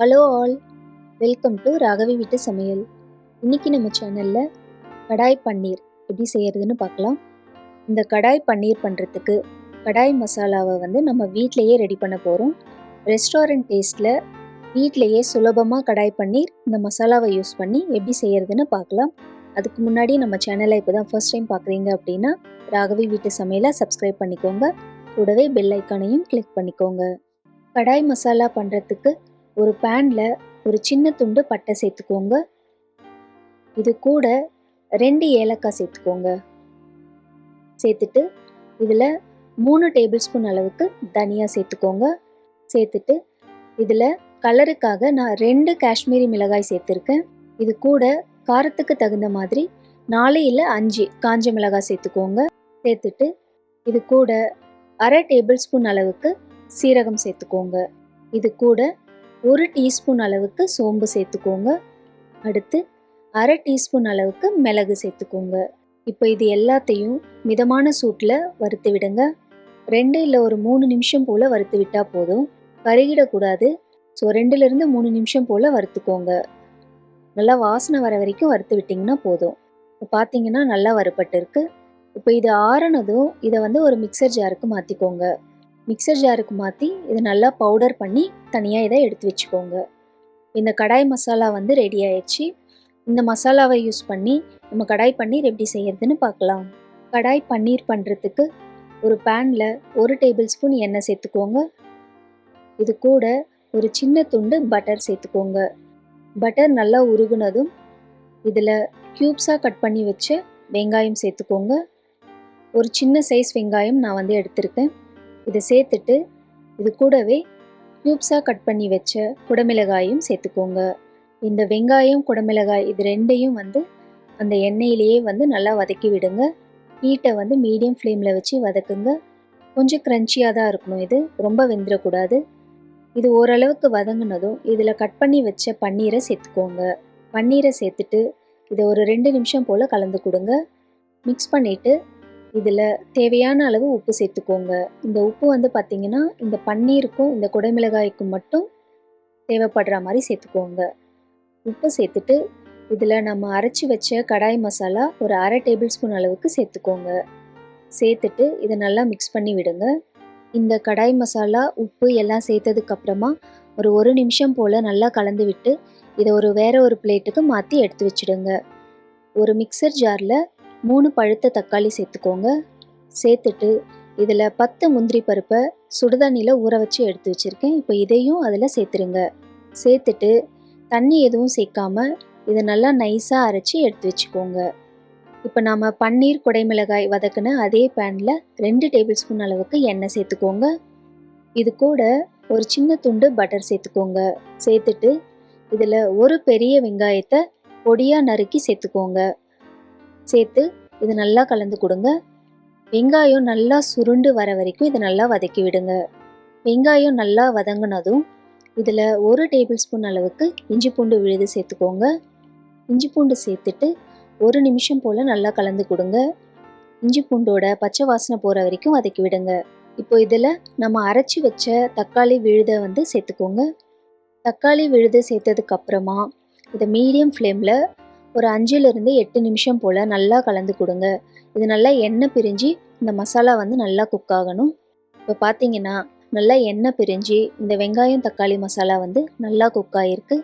Hello all, welcome to Raghavi வீட்டு சமையல். இன்னைக்கு நம்ம சேனலில் கடாய் பன்னீர் எப்படி செய்கிறதுன்னு பார்க்கலாம். இந்த கடாய் பன்னீர் பண்ணுறதுக்கு கடாய் மசாலாவை நம்ம வீட்டிலையே ரெடி பண்ண போகிறோம். ரெஸ்டாரண்ட் டேஸ்ட்டில் வீட்டிலையே சுலபமாக கடாய் பன்னீர் இந்த மசாலாவை யூஸ் பண்ணி எப்படி செய்கிறதுன்னு பார்க்கலாம். அதுக்கு முன்னாடி நம்ம சேனலை இப்போ தான் ஃபர்ஸ்ட் டைம் பார்க்குறீங்க அப்படின்னா ராகவி வீட்டு சமையலை சப்ஸ்கிரைப் பண்ணிக்கோங்க. கூடவே பெல் ஐக்கானையும் கிளிக் பண்ணிக்கோங்க. கடாய் மசாலா பண்ணுறதுக்கு ஒரு பேனில் ஒரு சின்ன துண்டு பட்டை சேர்த்துக்கோங்க. இது கூட 2 ஏலக்காய் சேர்த்துக்கோங்க. சேர்த்துட்டு இதில் 3 டேபிள் ஸ்பூன் அளவுக்கு தனியா சேர்த்துக்கோங்க. சேர்த்துட்டு இதில் கலருக்காக நான் 2 காஷ்மீரி மிளகாய் சேர்த்துருக்கேன். இது கூட காரத்துக்கு தகுந்த மாதிரி 4 இல்லை 5 காஞ்ச மிளகாய் சேர்த்துக்கோங்க. சேர்த்துட்டு இது கூட 1/2 டேபிள் ஸ்பூன் அளவுக்கு சீரகம் சேர்த்துக்கோங்க. இது கூட 1 டீஸ்பூன் அளவுக்கு சோம்பு சேர்த்துக்கோங்க. அடுத்து 1/2 டீஸ்பூன் அளவுக்கு மிளகு சேர்த்துக்கோங்க. இப்போ இது எல்லாத்தையும் மிதமான சூட்டில் வறுத்து விடுங்க. 2 இல்லை ஒரு 3 நிமிஷம் போல் வறுத்து விட்டால் போதும். கருகிடக்கூடாது. ஸோ 2லேருந்து 3 நிமிஷம் போல் வறுத்துக்கோங்க. நல்லா வாசனை வர வரைக்கும் வறுத்து விட்டிங்கன்னா போதும். இப்போ பார்த்தீங்கன்னா நல்லா வறுபட்டு இருக்கு. இப்போ இது ஆறுனதும் இதை ஒரு மிக்சர் ஜாருக்கு மாற்றிக்கோங்க. மிக்சர் ஜாருக்கு மாற்றி இதை நல்லா பவுடர் பண்ணி தனியாக இதை எடுத்து வச்சுக்கோங்க. இந்த கடாய் மசாலா ரெடி ஆயிடுச்சு. இந்த மசாலாவை யூஸ் பண்ணி நம்ம கடாய் பன்னீர் எப்படி செய்யறதுன்னு பார்க்கலாம். கடாய் பன்னீர் பண்ணுறதுக்கு ஒரு பேனில் 1 டேபிள் ஸ்பூன் எண்ணெய் சேர்த்துக்கோங்க. இது கூட ஒரு சின்ன துண்டு பட்டர் சேர்த்துக்கோங்க. பட்டர் நல்லா உருகுனதும் இதில் க்யூப்ஸாக கட் பண்ணி வச்ச வெங்காயம் சேர்த்துக்கோங்க. ஒரு சின்ன சைஸ் வெங்காயம் நான் எடுத்திருக்கேன். இதை சேர்த்துட்டு இது கூடவே க்யூப்ஸாக கட் பண்ணி வச்ச குடமிளகாயும் சேர்த்துக்கோங்க. இந்த வெங்காயம் குடமிளகாய் இது ரெண்டையும் அந்த எண்ணெயிலேயே நல்லா வதக்கி விடுங்க. ஹீட்டை மீடியம் ஃப்ளேமில் வச்சு வதக்குங்க. கொஞ்சம் க்ரன்ச்சியாக தான் இருக்கணும். இது ரொம்ப வெந்துடக்கூடாது. இது ஓரளவுக்கு வதங்கினதும் இதில் கட் பண்ணி வச்ச பன்னீரை சேர்த்துக்கோங்க. பன்னீரை சேர்த்துட்டு இதை ஒரு 2 நிமிஷம் போல் கலந்து கொடுங்க. மிக்ஸ் பண்ணிவிட்டு இதில் தேவையான அளவு உப்பு சேர்த்துக்கோங்க. இந்த உப்பு பார்த்திங்கன்னா இந்த பன்னீருக்கும் இந்த குடமிளகாய்க்கும் மட்டும் தேவைப்படுற மாதிரி சேர்த்துக்கோங்க. உப்பு சேர்த்துட்டு இதில் நம்ம அரைச்சி வச்ச கடாய் மசாலா ஒரு 1/2 டேபிள் ஸ்பூன் அளவுக்கு சேர்த்துக்கோங்க. சேர்த்துட்டு இதை நல்லா மிக்ஸ் பண்ணி விடுங்க. இந்த கடாய் மசாலா உப்பு எல்லாம் சேர்த்ததுக்கப்புறமா ஒரு 1 நிமிஷம் போல் நல்லா கலந்து விட்டு இதை வேற ஒரு பிளேட்டுக்கு மாற்றி எடுத்து வச்சுடுங்க. ஒரு மிக்சர் ஜாரில் 3 பழுத்த தக்காளி சேர்த்துக்கோங்க. சேர்த்துட்டு இதில் 10 முந்திரி பருப்பை சுடுதண்ணியில் ஊற வச்சு எடுத்து வச்சுருக்கேன். இப்போ இதையும் அதில் சேர்த்துருங்க. சேர்த்துட்டு தண்ணி எதுவும் சேர்க்காம இதை நல்லா நைஸாக அரைச்சி எடுத்து வச்சுக்கோங்க. இப்போ நாம் பன்னீர் குடைமிளகாய் வதக்குன அதே பேனில் 2 டேபிள் ஸ்பூன் அளவுக்கு எண்ணெய் சேர்த்துக்கோங்க. இது கூட ஒரு சின்ன துண்டு பட்டர் சேர்த்துக்கோங்க. சேர்த்துட்டு இதில் ஒரு பெரிய வெங்காயத்தை பொடியாக நறுக்கி சேர்த்துக்கோங்க. சேர்த்து இது நல்லா கலந்து கொடுங்க. வெங்காயம் நல்லா சுருண்டு வர வரைக்கும் இதை நல்லா வதக்கி விடுங்க. வெங்காயம் நல்லா வதங்கினதும் இதில் 1 டேபிள் ஸ்பூன் அளவுக்கு இஞ்சி பூண்டு விழுது சேர்த்துக்கோங்க. இஞ்சி பூண்டு சேர்த்துட்டு 1 நிமிஷம் போல் நல்லா கலந்து கொடுங்க. இஞ்சி பூண்டோட பச்சை வாசனை போகிற வரைக்கும் வதக்கி விடுங்க. இப்போ இதில் நம்ம அரைச்சி வச்ச தக்காளி விழுதை சேர்த்துக்கோங்க. தக்காளி விழுது சேர்த்ததுக்கப்புறமா இதை மீடியம் ஃப்ளேமில் ஒரு 5லேருந்து 8 நிமிஷம் போல் நல்லா கலந்து கொடுங்க. இது நல்லா எண்ணெய் பிரிஞ்சு இந்த மசாலா நல்லா குக் ஆகணும். இப்போ பார்த்தீங்கன்னா நல்லா எண்ணெய் பிரிஞ்சு இந்த வெங்காயம் தக்காளி மசாலா நல்லா குக் ஆகிருக்கு.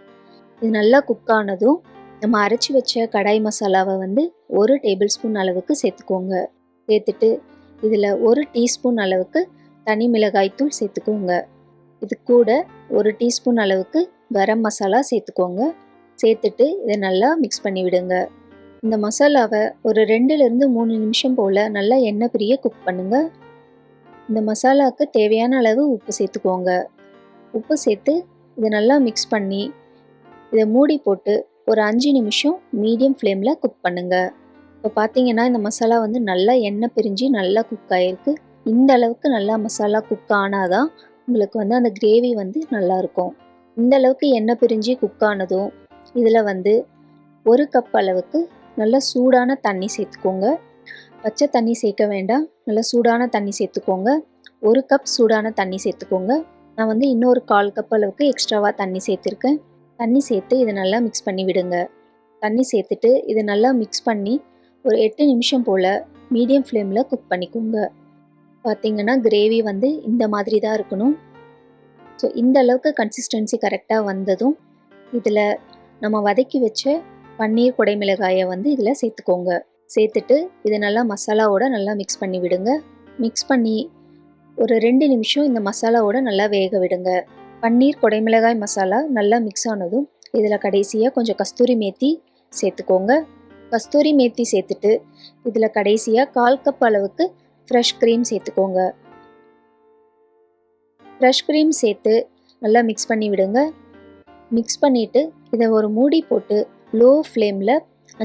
இது நல்லா குக் ஆனதும் நம்ம அரைச்சி வச்ச கடாய் மசாலாவை 1 டேபிள் ஸ்பூன் அளவுக்கு சேர்த்துக்கோங்க. சேர்த்துட்டு இதில் 1 டீஸ்பூன் அளவுக்கு தனி மிளகாய் தூள் சேர்த்துக்கோங்க. இது கூட 1 டீஸ்பூன் அளவுக்கு கரம் மசாலா சேர்த்துக்கோங்க. சேர்த்துட்டு இதை நல்லா மிக்ஸ் பண்ணி விடுங்க. இந்த மசாலாவை ஒரு 2லேருந்து 3 நிமிஷம் போல் நல்லா எண்ணெய் பிரிய குக் பண்ணுங்கள். இந்த மசாலாவுக்கு தேவையான அளவு உப்பு சேர்த்துக்கோங்க. உப்பு சேர்த்து இதை நல்லா மிக்ஸ் பண்ணி இதை மூடி போட்டு ஒரு 5 நிமிஷம் மீடியம் ஃப்ளேமில் குக் பண்ணுங்கள். இப்போ பார்த்தீங்கன்னா இந்த மசாலா நல்லா எண்ணெய் பிரிஞ்சு நல்லா குக் ஆகிருக்கு. இந்த அளவுக்கு நல்லா மசாலா குக் ஆனாதான் உங்களுக்கு அந்த கிரேவி நல்லாயிருக்கும். இந்த அளவுக்கு எண்ணெய் பிரிஞ்சு குக் ஆனதும் இதில் 1 கப் அளவுக்கு நல்லா சூடான தண்ணி சேர்த்துக்கோங்க. பச்சை தண்ணி சேர்க்க வேண்டாம். நல்லா சூடான தண்ணி சேர்த்துக்கோங்க. 1 கப் சூடான தண்ணி சேர்த்துக்கோங்க. நான் வந்து இன்னொரு 1/4 கப் அளவுக்கு எக்ஸ்ட்ராவாக தண்ணி சேர்த்துருக்கேன். தண்ணி சேர்த்து இதை நல்லா மிக்ஸ் பண்ணி விடுங்க. தண்ணி சேர்த்துட்டு இதை நல்லா மிக்ஸ் பண்ணி ஒரு 8 நிமிஷம் போல் மீடியம் ஃப்ளேமில் குக் பண்ணிக்கோங்க. பார்த்திங்கன்னா கிரேவி வந்து இந்த மாதிரி தான் இருக்கணும். ஸோ இந்த அளவுக்கு கன்சிஸ்டன்சி கரெக்டாக வந்ததும் இதில் நம்ம வதக்கி வச்ச பன்னீர் குடைமிளகாயை வந்து இதில் சேர்த்துக்கோங்க. சேர்த்துட்டு இதை நல்லா மசாலாவோட நல்லா மிக்ஸ் பண்ணி விடுங்க. மிக்ஸ் பண்ணி ஒரு 2 நிமிஷம் இந்த மசாலாவோட நல்லா வேக விடுங்க. பன்னீர் குடைமிளகாய் மசாலா நல்லா மிக்ஸ் ஆனதும் இதில் கடைசியாக கொஞ்சம் கஸ்தூரி மேத்தி சேர்த்துக்கோங்க. கஸ்தூரி மேத்தி சேர்த்துட்டு இதில் கடைசியாக 1/4 கப் அளவுக்கு ஃப்ரெஷ் க்ரீம் சேர்த்துக்கோங்க. ஃப்ரெஷ் க்ரீம் சேர்த்து நல்லா மிக்ஸ் பண்ணி விடுங்க. மிக்ஸ் பண்ணிவிட்டு இதை ஒரு மூடி போட்டு லோ ஃப்ளேமில்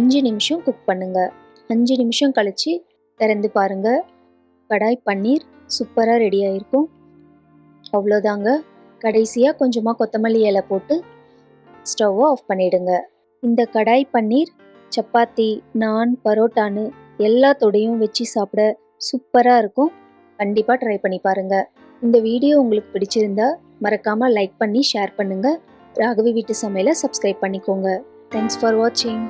5 நிமிஷம் குக் பண்ணுங்கள். 5 நிமிஷம் கழித்து திறந்து பாருங்கள். கடாய் பன்னீர் சூப்பராக ரெடி ஆகிருக்கும். அவ்வளோதாங்க. கடைசியாக கொஞ்சமாக கொத்தமல்லி இலை போட்டு ஸ்டவ்வை ஆஃப் பண்ணிவிடுங்க. இந்த கடாய் பன்னீர் சப்பாத்தி, நான், பரோட்டான்னு எல்லாத்தோடையும் வச்சு சாப்பிட சூப்பராக இருக்கும். கண்டிப்பாக ட்ரை பண்ணி பாருங்கள். இந்த வீடியோ உங்களுக்கு பிடிச்சிருந்தா மறக்காமல் லைக் பண்ணி ஷேர் பண்ணுங்கள். ராகவி வீட்டு சமையலை சப்ஸ்கிரைப் பண்ணிக்கோங்க. தேங்க்ஸ் ஃபார் வாட்சிங்.